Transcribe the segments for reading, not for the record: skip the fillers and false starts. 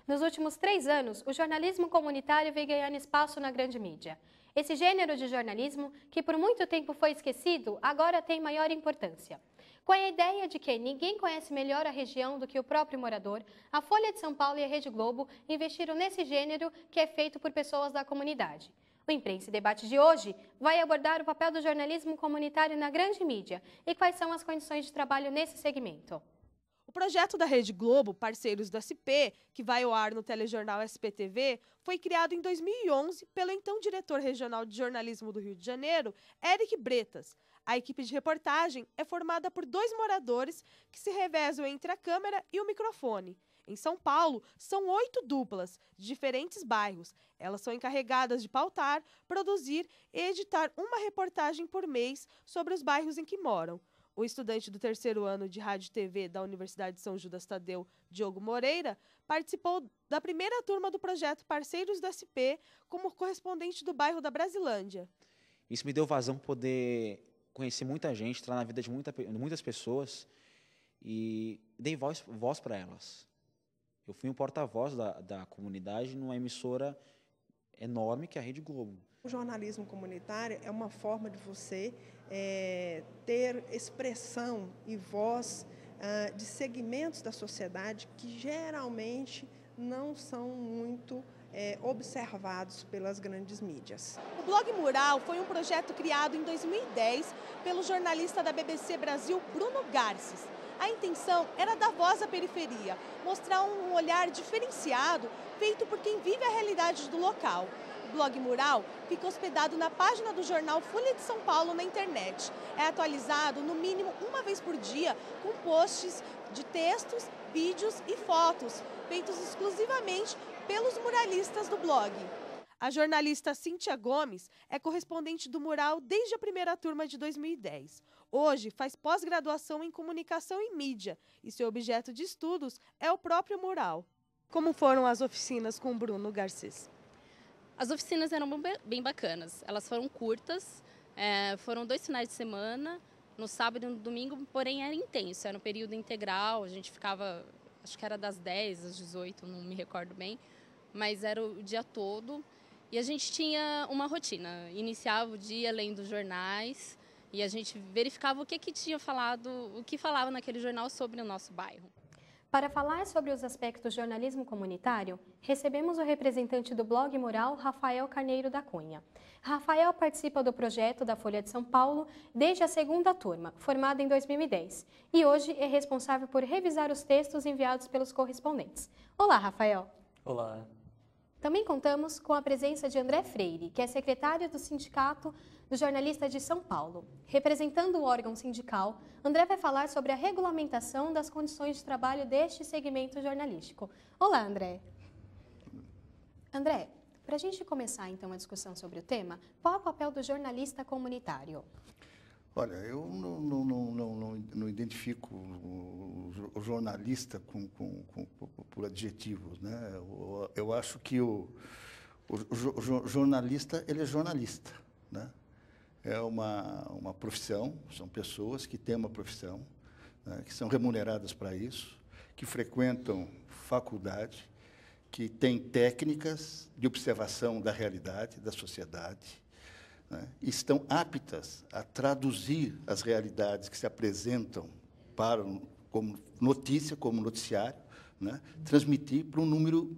Nos últimos 3 anos, o jornalismo comunitário vem ganhando espaço na grande mídia. Esse gênero de jornalismo, que por muito tempo foi esquecido, agora tem maior importância. Com a ideia de que ninguém conhece melhor a região do que o próprio morador, a Folha de São Paulo e a Rede Globo investiram nesse gênero que é feito por pessoas da comunidade. O Imprensa e Debate de hoje vai abordar o papel do jornalismo comunitário na grande mídia e quais são as condições de trabalho nesse segmento. O projeto da Rede Globo, Parceiros do SP, que vai ao ar no telejornal SPTV, foi criado em 2011 pelo então diretor regional de jornalismo do Rio de Janeiro, Éric Bretas. A equipe de reportagem é formada por 2 moradores que se revezam entre a câmera e o microfone. Em São Paulo, são 8 duplas, de diferentes bairros. Elas são encarregadas de pautar, produzir e editar uma reportagem por mês sobre os bairros em que moram. O estudante do 3º ano de Rádio e TV da Universidade de São Judas Tadeu, Diogo Moreira, participou da primeira turma do projeto Parceiros do SP como correspondente do bairro da Brasilândia. Isso me deu vazão para poder conhecer muita gente, entrar na vida de muitas pessoas e dei voz para elas. Eu fui um porta-voz da comunidade numa emissora enorme que é a Rede Globo. O jornalismo comunitário é uma forma de você ter expressão e voz de segmentos da sociedade que geralmente não são muito observados pelas grandes mídias. O Blog Mural foi um projeto criado em 2010 pelo jornalista da BBC Brasil, Bruno Garces. A intenção era dar voz à periferia, mostrar um olhar diferenciado feito por quem vive a realidade do local. O Blog Mural fica hospedado na página do jornal Folha de São Paulo na internet. É atualizado no mínimo uma vez por dia com posts de textos, vídeos e fotos, feitos exclusivamente pelos muralistas do blog. A jornalista Cíntia Gomes é correspondente do Mural desde a primeira turma de 2010. Hoje faz pós-graduação em comunicação e mídia e seu objeto de estudos é o próprio mural. Como foram as oficinas com o Bruno Garcês? As oficinas eram bem bacanas. Elas foram curtas, foram 2 finais de semana, no sábado e no domingo, porém era intenso, era um período integral, a gente ficava, acho que era das 10 às 18, não me recordo bem, mas era o dia todo. E a gente tinha uma rotina, iniciava o dia lendo jornais e a gente verificava o que tinha falado, o que falava naquele jornal sobre o nosso bairro. Para falar sobre os aspectos do jornalismo comunitário, recebemos o representante do Blog Mural, Rafael Carneiro da Cunha. Rafael participa do projeto da Folha de São Paulo desde a 2ª turma, formada em 2010, e hoje é responsável por revisar os textos enviados pelos correspondentes. Olá, Rafael. Olá. Também contamos com a presença de André Freire, que é secretário do Sindicato dos Jornalistas de São Paulo. Representando o órgão sindical, André vai falar sobre a regulamentação das condições de trabalho deste segmento jornalístico. Olá, André. André, para a gente começar então a discussão sobre o tema, qual é o papel do jornalista comunitário? Olha, eu não identifico o jornalista por adjetivos, né? Eu acho que o jornalista, ele é jornalista, né? É uma profissão, são pessoas que têm uma profissão, né, que são remuneradas para isso, que frequentam faculdade, que têm técnicas de observação da realidade, da sociedade, né, estão aptas a traduzir as realidades que se apresentam como notícia, como noticiário, né, transmitir para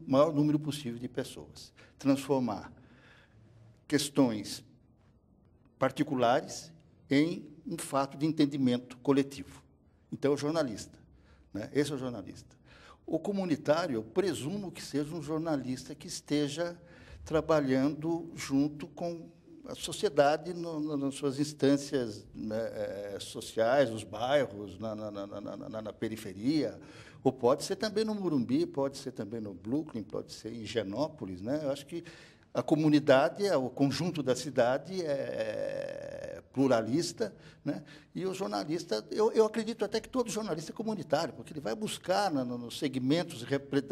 maior número possível de pessoas, transformar questões particulares em um fato de entendimento coletivo. Então, é o jornalista, né, esse é o jornalista. O comunitário, eu presumo que seja um jornalista que esteja trabalhando junto com a sociedade nas suas instâncias, né, sociais, nos bairros, na periferia, ou pode ser também no Morumbi, pode ser também no Brooklyn, pode ser em Higienópolis, né? Eu acho que a comunidade, o conjunto da cidade é pluralista, né? E o jornalista, eu acredito até que todo jornalista é comunitário, porque ele vai buscar nos segmentos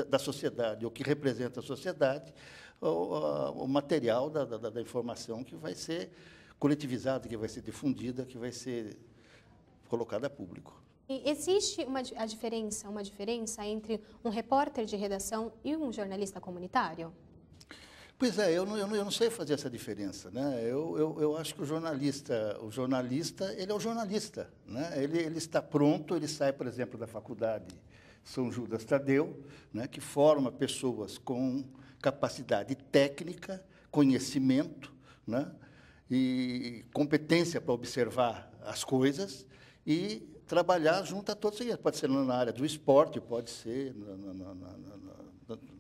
da sociedade, o que representa a sociedade, o material da informação que vai ser coletivizada, que vai ser difundida, que vai ser colocada a público. E existe uma diferença entre um repórter de redação e um jornalista comunitário? Pois é, eu não sei fazer essa diferença, né? Eu acho que o jornalista, ele é o jornalista, né? Ele está pronto, ele sai, por exemplo, da faculdade São Judas Tadeu, né? Que forma pessoas com capacidade técnica, conhecimento, né? E competência para observar as coisas e trabalhar junto a todos eles. Pode ser na área do esporte, pode ser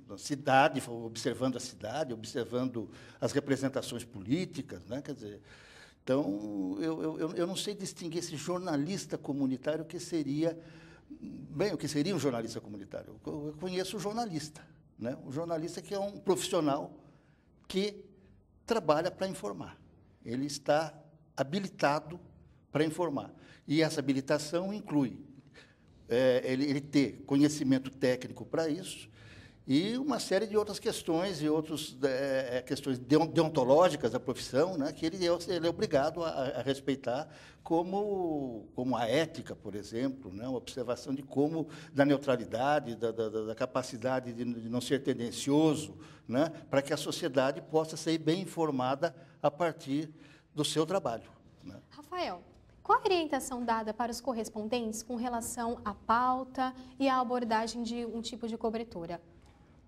na cidade, observando a cidade, observando as representações políticas, né? Quer dizer, então, eu não sei distinguir esse jornalista comunitário, o que seria um jornalista comunitário. Eu conheço o jornalista, né? O jornalista que é um profissional que trabalha para informar. Ele está habilitado para informar. E essa habilitação inclui ele ter conhecimento técnico para isso e uma série de outras questões e outras questões deontológicas da profissão, né, que ele é obrigado a respeitar, como a ética, por exemplo, né, uma observação da neutralidade, da capacidade de não ser tendencioso, né, para que a sociedade possa ser bem informada a partir do seu trabalho, né. Rafael, qual a orientação dada para os correspondentes com relação à pauta e à abordagem de um tipo de cobertura?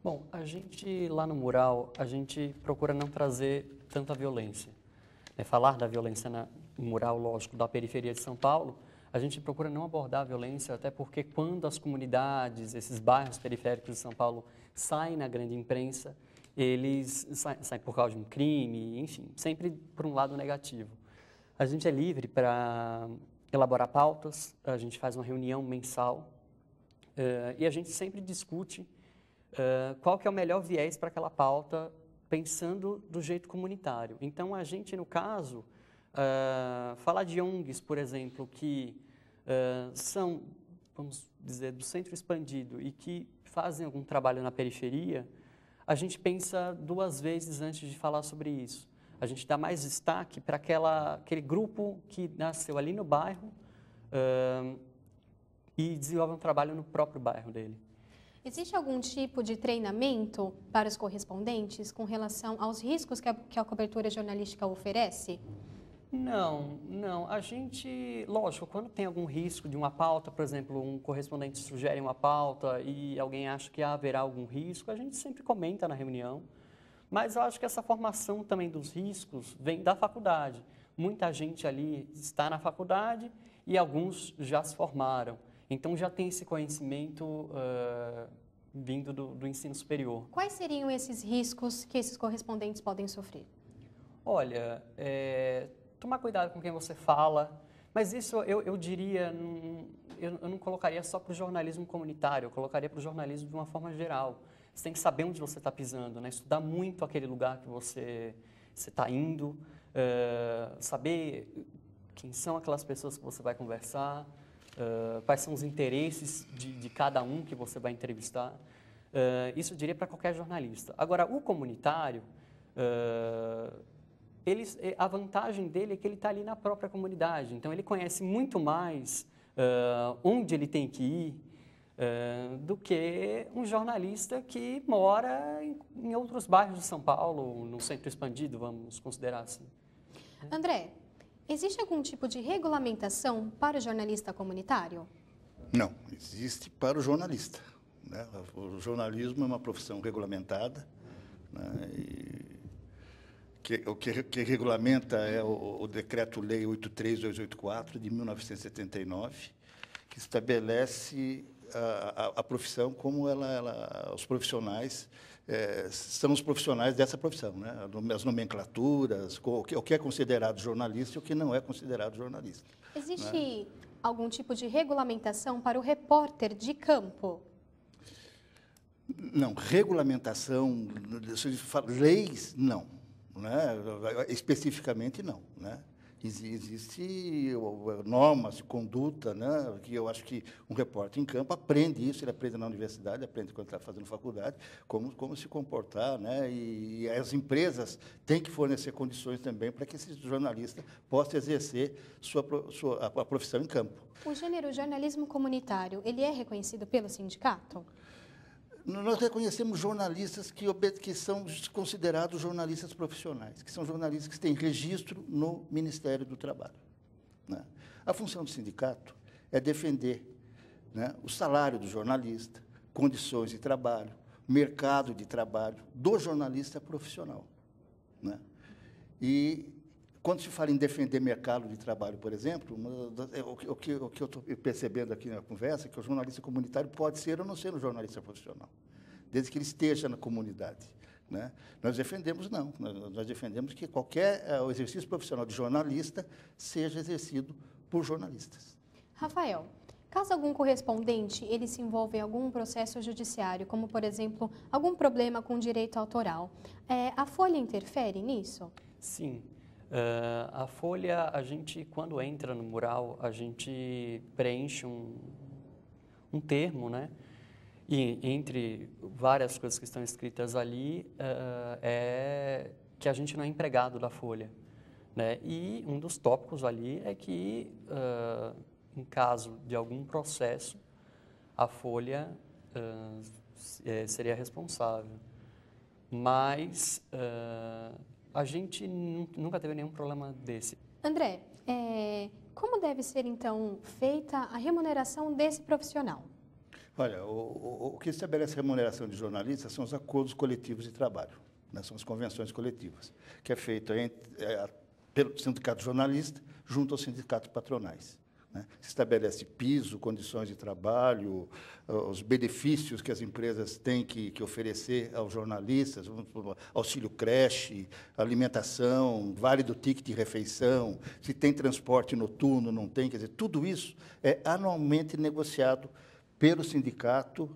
Bom, a gente, lá no Mural, a gente procura não trazer tanta violência. Falar da violência no Mural, lógico, da periferia de São Paulo, a gente procura não abordar a violência, até porque quando as comunidades, esses bairros periféricos de São Paulo saem na grande imprensa, eles saem por causa de um crime, enfim, sempre por um lado negativo. A gente é livre para elaborar pautas, a gente faz uma reunião mensal e a gente sempre discute qual que é o melhor viés para aquela pauta, pensando do jeito comunitário. Então, a gente, no caso, falar de ONGs, por exemplo, que são, vamos dizer, do centro expandido e que fazem algum trabalho na periferia, a gente pensa duas vezes antes de falar sobre isso. A gente dá mais destaque para aquele grupo que nasceu ali no bairro e desenvolve um trabalho no próprio bairro dele. Existe algum tipo de treinamento para os correspondentes com relação aos riscos que a cobertura jornalística oferece? Não. A gente, lógico, quando tem algum risco de uma pauta, por exemplo, um correspondente sugere uma pauta e alguém acha que haverá algum risco, a gente sempre comenta na reunião. Mas eu acho que essa formação também dos riscos vem da faculdade. Muita gente ali está na faculdade e alguns já se formaram. Então, já tem esse conhecimento vindo do ensino superior. Quais seriam esses riscos que esses correspondentes podem sofrer? Olha, tomar cuidado com quem você fala, mas isso eu diria, eu não colocaria só para o jornalismo comunitário, eu colocaria para o jornalismo de uma forma geral. Você tem que saber onde você está pisando, né? Estudar muito aquele lugar que você está indo, saber quem são aquelas pessoas que você vai conversar, quais são os interesses de cada um que você vai entrevistar. Isso eu diria para qualquer jornalista. Agora, o comunitário, a vantagem dele é que ele está ali na própria comunidade. Então, ele conhece muito mais onde ele tem que ir do que um jornalista que mora em outros bairros de São Paulo, no centro expandido, vamos considerar assim. André, existe algum tipo de regulamentação para o jornalista comunitário? Não, existe para o jornalista, né? O jornalismo é uma profissão regulamentada, né? O que regulamenta é o Decreto-Lei 83284, de 1979, que estabelece a profissão como os profissionais são os profissionais dessa profissão, né? As nomenclaturas, o que é considerado jornalista e o que não é considerado jornalista. Existe, né, algum tipo de regulamentação para o repórter de campo? Não, regulamentação, leis, não, né? Especificamente não, né? Existem normas de conduta, né, que eu acho que um repórter em campo aprende isso, ele aprende na universidade, aprende quando está fazendo faculdade, como se comportar, né, e as empresas têm que fornecer condições também para que esse jornalista possa exercer a profissão em campo. O gênero jornalismo comunitário, ele é reconhecido pelo sindicato? Nós reconhecemos jornalistas que são considerados jornalistas profissionais, que são jornalistas que têm registro no Ministério do Trabalho, né? A função do sindicato é defender, né, o salário do jornalista, condições de trabalho, mercado de trabalho do jornalista profissional, né? E quando se fala em defender mercado de trabalho, por exemplo, o que eu estou percebendo aqui na conversa é que o jornalista comunitário pode ser ou não ser um jornalista profissional, desde que ele esteja na comunidade, né? Nós defendemos não, nós defendemos que o exercício profissional de jornalista seja exercido por jornalistas. Rafael, caso algum correspondente ele se envolva em algum processo judiciário, como, por exemplo, algum problema com direito autoral, a Folha interfere nisso? Sim. A Folha, a gente, quando entra no mural, a gente preenche um termo, né? E entre várias coisas que estão escritas ali, é que a gente não é empregado da Folha, né? E um dos tópicos ali é que, em caso de algum processo, a Folha seria responsável. Mas a gente nunca teve nenhum problema desse. André, como deve ser, então, feita a remuneração desse profissional? Olha, o que estabelece a remuneração de jornalistas são os acordos coletivos de trabalho, né? São as convenções coletivas, que é feita pelo sindicato jornalista junto aos sindicatos patronais, né? Se estabelece piso, condições de trabalho, os benefícios que as empresas têm que oferecer aos jornalistas, auxílio creche, alimentação, vale do ticket de refeição, se tem transporte noturno, não tem, quer dizer, tudo isso é anualmente negociado pelo sindicato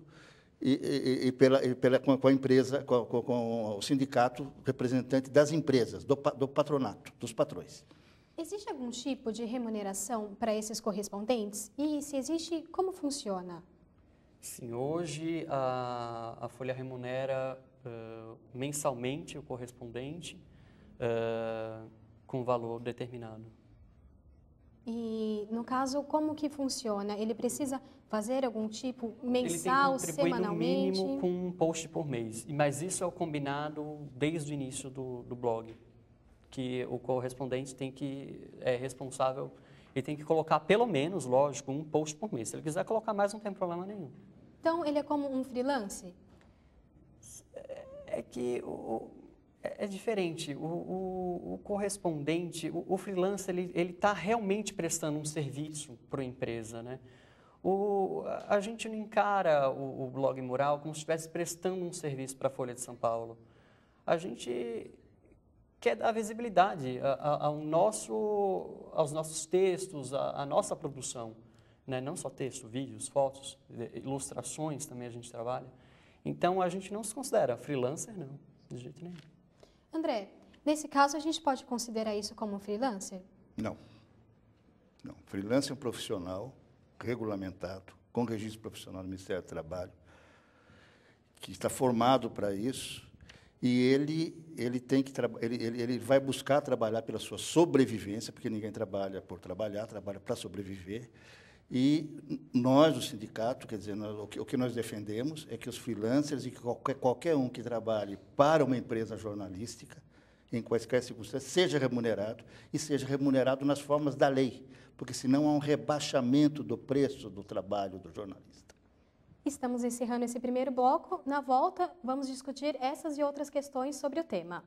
com a empresa, com o sindicato representante das empresas, do patronato, dos patrões. Existe algum tipo de remuneração para esses correspondentes? E, se existe, como funciona? Sim, hoje a Folha remunera mensalmente o correspondente com valor determinado. E, no caso, como que funciona? Ele precisa fazer algum tipo mensal, ele tem que contribuir semanalmente? no mínimo com um post por mês. Mas isso é o combinado desde o início do blog, que o correspondente é responsável, ele tem que colocar pelo menos, lógico, um post por mês. Se ele quiser colocar mais, não tem problema nenhum. Então, ele é como um freelance? É que é diferente. O correspondente, o freelancer, ele está realmente prestando um serviço para a empresa, né? A gente não encara o blog mural como se estivesse prestando um serviço para a Folha de São Paulo. A gente quer dar visibilidade aos nossos textos, à nossa produção, né? Não só texto, vídeos, fotos, ilustrações também a gente trabalha. Então, a gente não se considera freelancer, não, de jeito nenhum. André, nesse caso, a gente pode considerar isso como um freelancer? Não. Não. Freelancer é um profissional regulamentado, com registro profissional do Ministério do Trabalho, que está formado para isso, e ele vai buscar trabalhar pela sua sobrevivência, porque ninguém trabalha por trabalhar, trabalha para sobreviver. E nós, o sindicato, quer dizer, o que nós defendemos é que os freelancers e que qualquer um que trabalhe para uma empresa jornalística, em quaisquer circunstâncias, seja remunerado, e seja remunerado nas formas da lei, porque senão há um rebaixamento do preço do trabalho do jornalista. Estamos encerrando esse primeiro bloco. Na volta, vamos discutir essas e outras questões sobre o tema.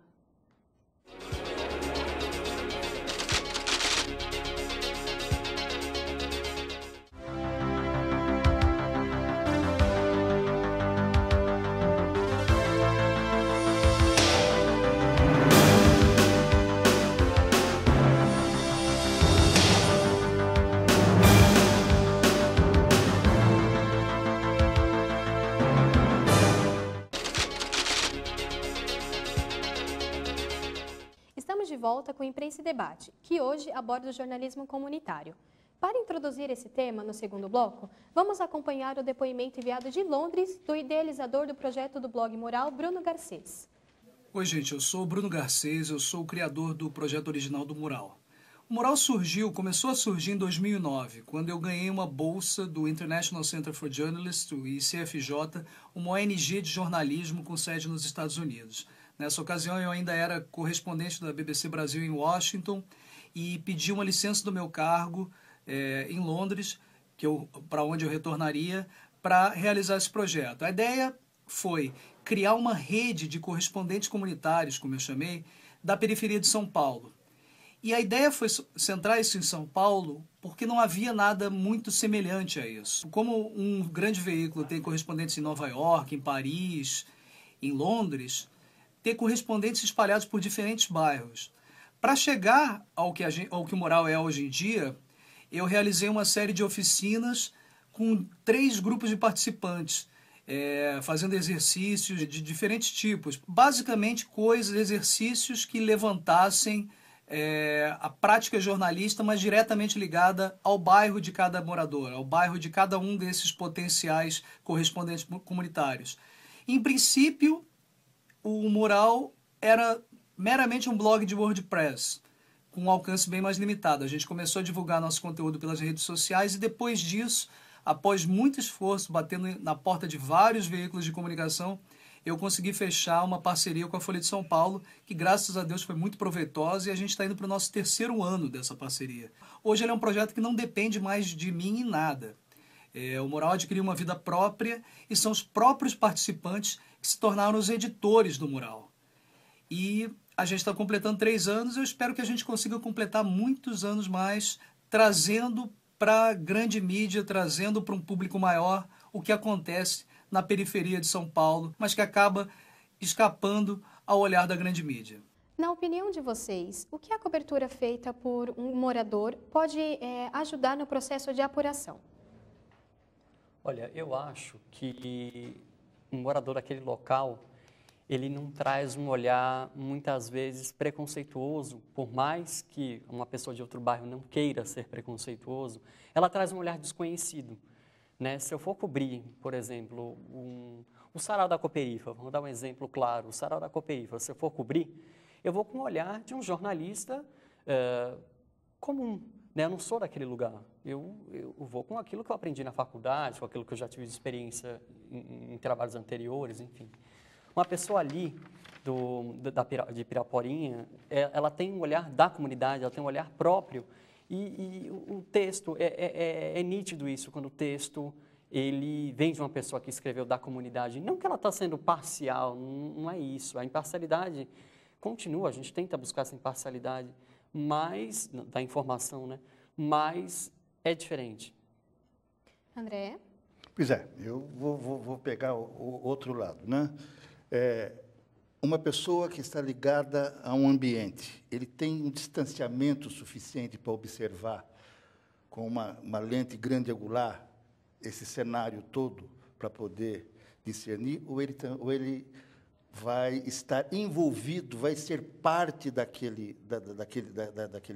de volta com Imprensa e Debate, que hoje aborda o jornalismo comunitário. Para introduzir esse tema no segundo bloco, vamos acompanhar o depoimento enviado de Londres do idealizador do projeto do blog Mural, Bruno Garcês. Oi, gente, eu sou o Bruno Garcês, eu sou o criador do projeto original do Mural. O Mural começou a surgir em 2009, quando eu ganhei uma bolsa do International Center for Journalists, o ICFJ, uma ONG de jornalismo com sede nos Estados Unidos. Nessa ocasião, eu ainda era correspondente da BBC Brasil em Washington e pedi uma licença do meu cargo em Londres, para onde eu retornaria, para realizar esse projeto. A ideia foi criar uma rede de correspondentes comunitários, como eu chamei, da periferia de São Paulo. E a ideia foi centrar isso em São Paulo porque não havia nada muito semelhante a isso. Como um grande veículo tem correspondentes em Nova York, em Paris, em Londres, ter correspondentes espalhados por diferentes bairros. Para chegar ao que o Mural é hoje em dia, eu realizei uma série de oficinas com 3 grupos de participantes, fazendo exercícios de diferentes tipos. Basicamente, exercícios que levantassem a prática jornalista, mas diretamente ligada ao bairro de cada morador, ao bairro de cada um desses potenciais correspondentes comunitários. Em princípio, o Mural era meramente um blog de WordPress, com um alcance bem mais limitado. A gente começou a divulgar nosso conteúdo pelas redes sociais e depois disso, após muito esforço, batendo na porta de vários veículos de comunicação, eu consegui fechar uma parceria com a Folha de São Paulo, que graças a Deus foi muito proveitosa e a gente está indo para o nosso 3º ano dessa parceria. Hoje ele é um projeto que não depende mais de mim em nada. O Mural adquiriu uma vida própria e são os próprios participantes que se tornaram os editores do Mural. E a gente está completando 3 anos, eu espero que a gente consiga completar muitos anos mais, trazendo para a grande mídia, trazendo para um público maior o que acontece na periferia de São Paulo, mas que acaba escapando ao olhar da grande mídia. Na opinião de vocês, o que a cobertura feita por um morador pode ajudar no processo de apuração? Olha, eu acho que um morador daquele local, ele não traz um olhar, muitas vezes, preconceituoso, por mais que uma pessoa de outro bairro não queira ser preconceituoso, ela traz um olhar desconhecido. Né? Se eu for cobrir, por exemplo, o Sarau da Cooperifa, vamos dar um exemplo claro, o Sarau da Cooperifa, se eu for cobrir, eu vou com o olhar de um jornalista comum, né? Eu não sou daquele lugar, eu vou com aquilo que eu aprendi na faculdade, com aquilo que eu já tive de experiência em trabalhos anteriores, enfim. Uma pessoa ali de Piraporinha, ela tem um olhar da comunidade, ela tem um olhar próprio. E o texto, é nítido isso, quando o texto ele vem de uma pessoa que escreveu da comunidade. Não que ela está sendo parcial, não é isso. A imparcialidade continua, a gente tenta buscar essa imparcialidade, mas, da informação, né? Mas é diferente. André? Pois é, eu vou pegar o outro lado, né? Uma pessoa que está ligada a um ambiente, ele tem um distanciamento suficiente para observar com uma lente grande angular esse cenário todo para poder discernir, ou ele vai estar envolvido, vai ser parte daquele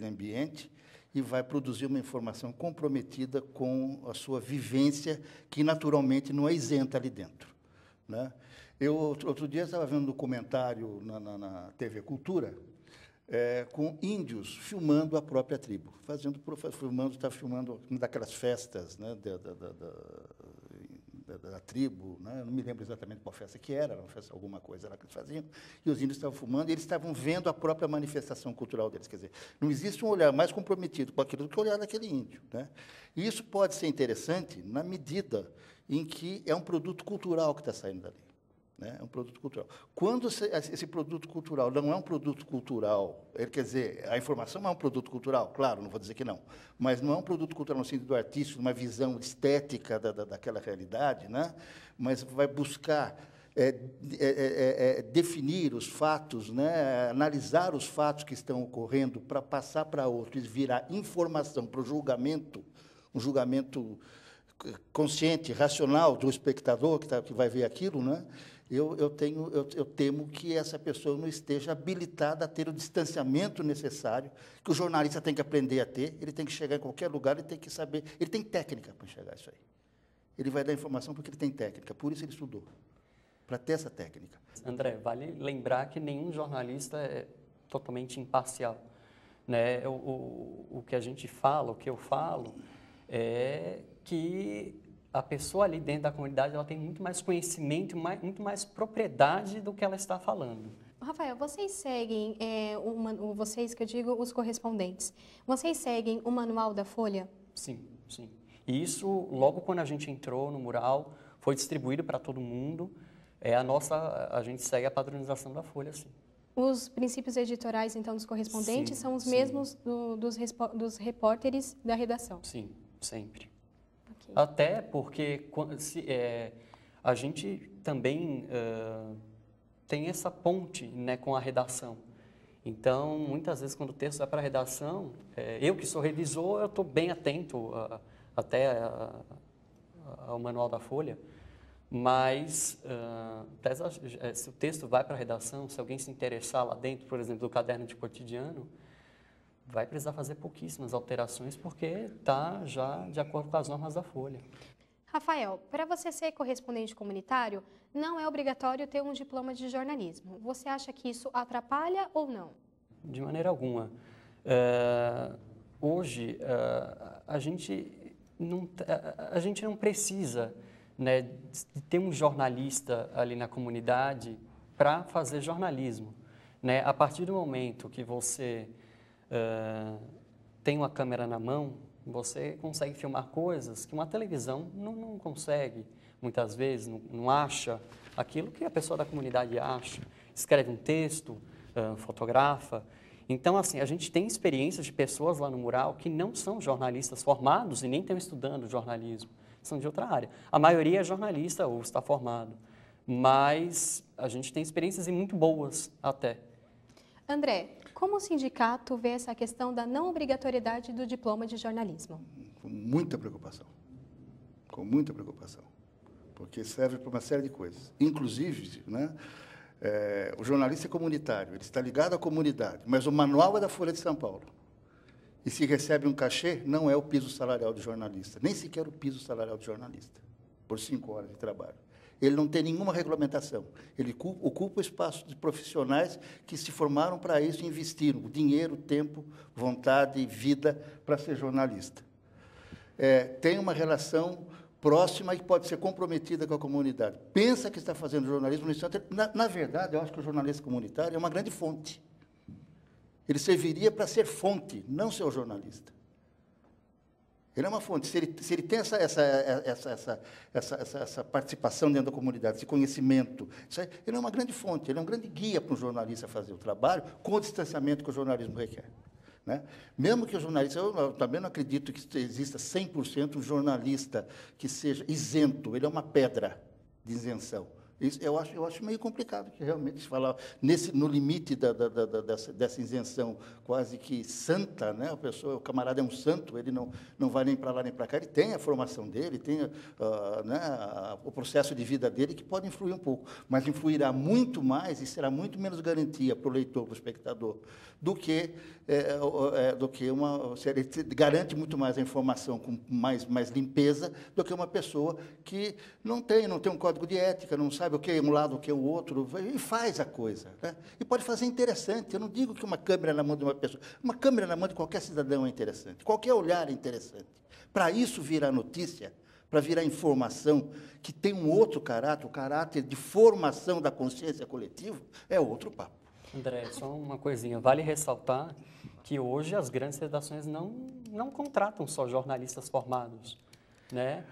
ambiente e vai produzir uma informação comprometida com a sua vivência, que naturalmente não é isenta ali dentro, né? Outro dia estava vendo um documentário na TV Cultura, com índios filmando a própria tribo, estava filmando uma daquelas festas, né, da tribo, né? Não me lembro exatamente qual festa que era uma festa, alguma coisa lá que eles faziam, e os índios estavam filmando e eles estavam vendo a própria manifestação cultural deles. Quer dizer, não existe um olhar mais comprometido com aquilo do que o olhar daquele índio, né? E isso pode ser interessante na medida em que é um produto cultural que está saindo dali. Né? É um produto cultural. Quando esse produto cultural não é um produto cultural, quer dizer, a informação é um produto cultural, claro, não vou dizer que não, mas não é um produto cultural no sentido artístico, uma visão estética daquela realidade, né? Mas vai buscar definir os fatos, né? Analisar os fatos que estão ocorrendo para passar para outros, virar informação para o julgamento, um julgamento consciente, racional do espectador que vai ver aquilo, né? eu temo que essa pessoa não esteja habilitada a ter o distanciamento necessário, que o jornalista tem que aprender a ter, ele tem que chegar em qualquer lugar, ele tem que saber, ele tem técnica para enxergar isso aí. Ele vai dar informação porque ele tem técnica, por isso ele estudou, para ter essa técnica. André, vale lembrar que nenhum jornalista é totalmente imparcial, né? O que a gente fala, o que eu falo, é que a pessoa ali dentro da comunidade ela tem muito mais conhecimento, muito mais propriedade do que ela está falando. Rafael, vocês seguem, vocês que eu digo, os correspondentes, vocês seguem o manual da Folha? Sim, sim. E isso, logo quando a gente entrou no mural, foi distribuído para todo mundo. A gente segue a padronização da Folha, sim. Os princípios editoriais, então, dos correspondentes são os mesmos dos repórteres da redação? Sim, sempre. Okay. Até porque a gente também tem essa ponte, né, com a redação. Então, muitas vezes, quando o texto vai para a redação, eu que sou revisor, eu estou bem atento ao manual da Folha, mas se o texto vai para a redação, se alguém se interessar lá dentro, por exemplo, do caderno de cotidiano, vai precisar fazer pouquíssimas alterações, porque está já de acordo com as normas da Folha. Rafael, para você ser correspondente comunitário, não é obrigatório ter um diploma de jornalismo. Você acha que isso atrapalha ou não? De maneira alguma. Hoje, a gente não precisa, né, de ter um jornalista ali na comunidade para fazer jornalismo, né? A partir do momento que você tem uma câmera na mão, você consegue filmar coisas que uma televisão não consegue, muitas vezes, não acha aquilo que a pessoa da comunidade acha. Escreve um texto, fotografa. Então, assim, a gente tem experiências de pessoas lá no mural que não são jornalistas formados e nem estão estudando jornalismo, são de outra área. A maioria é jornalista ou está formado, mas a gente tem experiências e muito boas até. André, como o sindicato vê essa questão da não obrigatoriedade do diploma de jornalismo? Com muita preocupação, porque serve para uma série de coisas. Inclusive, né, o jornalista é comunitário, ele está ligado à comunidade, mas o manual é da Folha de São Paulo. E se recebe um cachê, não é o piso salarial do jornalista, nem sequer o piso salarial do jornalista, por 5 horas de trabalho. Ele não tem nenhuma regulamentação. Ele ocupa o espaço de profissionais que se formaram para isso e investiram dinheiro, tempo, vontade e vida para ser jornalista. Tem uma relação próxima e que pode ser comprometida com a comunidade. Pensa que está fazendo jornalismo no instante. Na verdade, eu acho que o jornalista comunitário é uma grande fonte. Ele serviria para ser fonte, não ser o jornalista. Ele é uma fonte. Se ele tem essa participação dentro da comunidade, esse conhecimento, ele é uma grande fonte, ele é um grande guia para um jornalista fazer o trabalho com o distanciamento que o jornalismo requer. Né? Mesmo que o jornalista, eu também não acredito que exista 100% um jornalista que seja isento, ele é uma pedra de isenção. Isso, eu acho meio complicado que realmente se falar no limite dessa isenção quase que santa, né? O camarada é um santo, ele não vai nem para lá nem para cá, ele tem a formação dele, tem o processo de vida dele que pode influir um pouco, mas influirá muito mais e será muito menos garantia para o leitor, para o espectador, do que ele garante muito mais a informação com mais limpeza do que uma pessoa que não tem um código de ética, não sabe o que é um lado, o que é o outro, e faz a coisa. Né? E pode fazer interessante. Eu não digo que uma câmera na mão de uma pessoa, uma câmera na mão de qualquer cidadão é interessante, qualquer olhar é interessante. Para isso virar notícia, para virar informação, que tem um outro caráter, o caráter de formação da consciência coletiva, é outro papo. André, só uma coisinha. Vale ressaltar que hoje as grandes redações não contratam só jornalistas formados, né?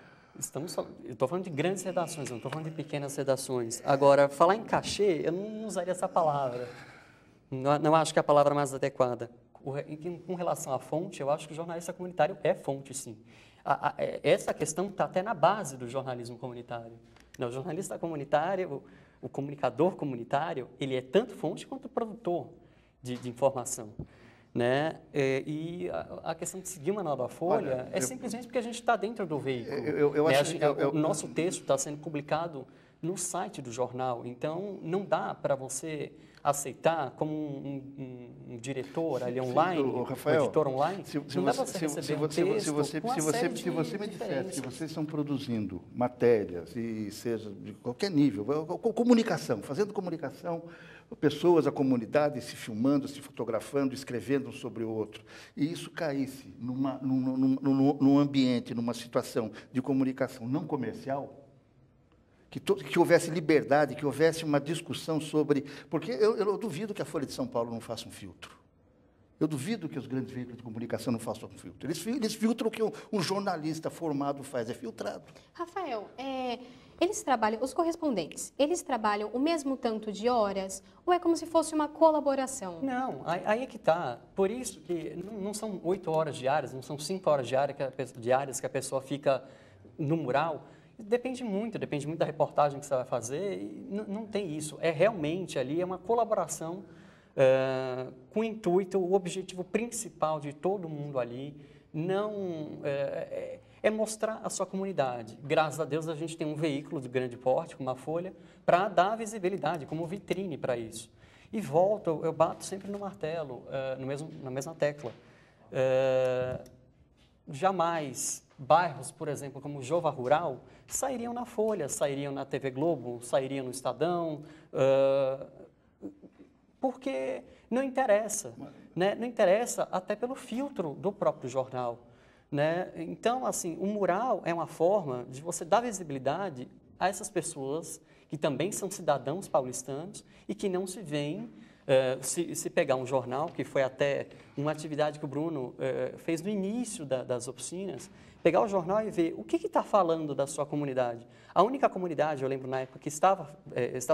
Eu estou falando de grandes redações, não estou falando de pequenas redações. Agora, falar em cachê, eu não usaria essa palavra. Não acho que é a palavra mais adequada. Com relação à fonte, eu acho que o jornalista comunitário é fonte, sim. Essa questão está até na base do jornalismo comunitário. O jornalista comunitário, o comunicador comunitário, ele é tanto fonte quanto produtor de informação. Né? E a questão de seguir o manual da Folha simplesmente porque a gente está dentro do veículo. O nosso texto está sendo publicado no site do jornal. Então, não dá para você aceitar como um diretor ali online, Rafael, um editor online, não dá para você receber um texto com uma série de se você me dissesse que diferenças. vocês estão produzindo matérias, e seja de qualquer nível, comunicação, fazendo comunicação, pessoas, a comunidade se filmando, se fotografando, escrevendo um sobre o outro, e isso caísse num ambiente, numa situação de comunicação não comercial, que houvesse liberdade, que houvesse uma discussão sobre... Porque eu duvido que a Folha de São Paulo não faça um filtro. Eu duvido que os grandes veículos de comunicação não façam um filtro. Eles filtram o que um jornalista formado faz, é filtrado. Rafael, eles trabalham, os correspondentes, eles trabalham o mesmo tanto de horas ou é como se fosse uma colaboração? Não, aí é que está. Por isso que não são 8 horas diárias, não são 5 horas diárias que a pessoa fica no mural. Depende muito da reportagem que você vai fazer, e não tem isso. É realmente ali, é uma colaboração com o intuito, o objetivo principal de todo mundo ali é mostrar a sua comunidade. Graças a Deus a gente tem um veículo de grande porte, como a Folha, para dar visibilidade, como vitrine para isso. E volto, eu bato sempre no martelo, na mesma tecla. Jamais bairros, por exemplo, como Jova Rural, sairiam na Folha, sairiam na TV Globo, sairiam no Estadão, porque não interessa, né? Não interessa até pelo filtro do próprio jornal, né? Então, assim, o mural é uma forma de você dar visibilidade a essas pessoas que também são cidadãos paulistanos e que não se veem. Se pegar um jornal, que foi até uma atividade que o Bruno fez no início das oficinas, pegar o jornal e ver o que está falando da sua comunidade. A única comunidade, eu lembro na época, que estava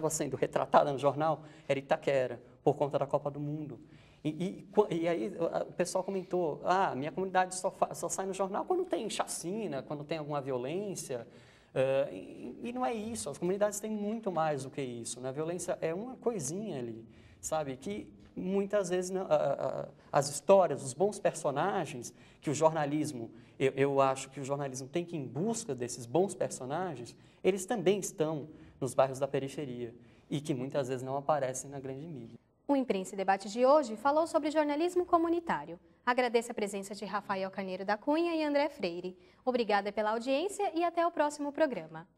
sendo retratada no jornal era Itaquera, por conta da Copa do Mundo. E aí o pessoal comentou, minha comunidade só sai no jornal quando tem chacina, quando tem alguma violência. E não é isso, as comunidades têm muito mais do que isso, né? A violência é uma coisinha ali, sabe? Que muitas vezes as histórias, os bons personagens, que o jornalismo, eu acho que o jornalismo tem que ir em busca desses bons personagens, eles também estão nos bairros da periferia e que muitas vezes não aparecem na grande mídia. O Imprensa e Debate de hoje falou sobre jornalismo comunitário. Agradeço a presença de Rafael Carneiro da Cunha e André Freire. Obrigada pela audiência e até o próximo programa.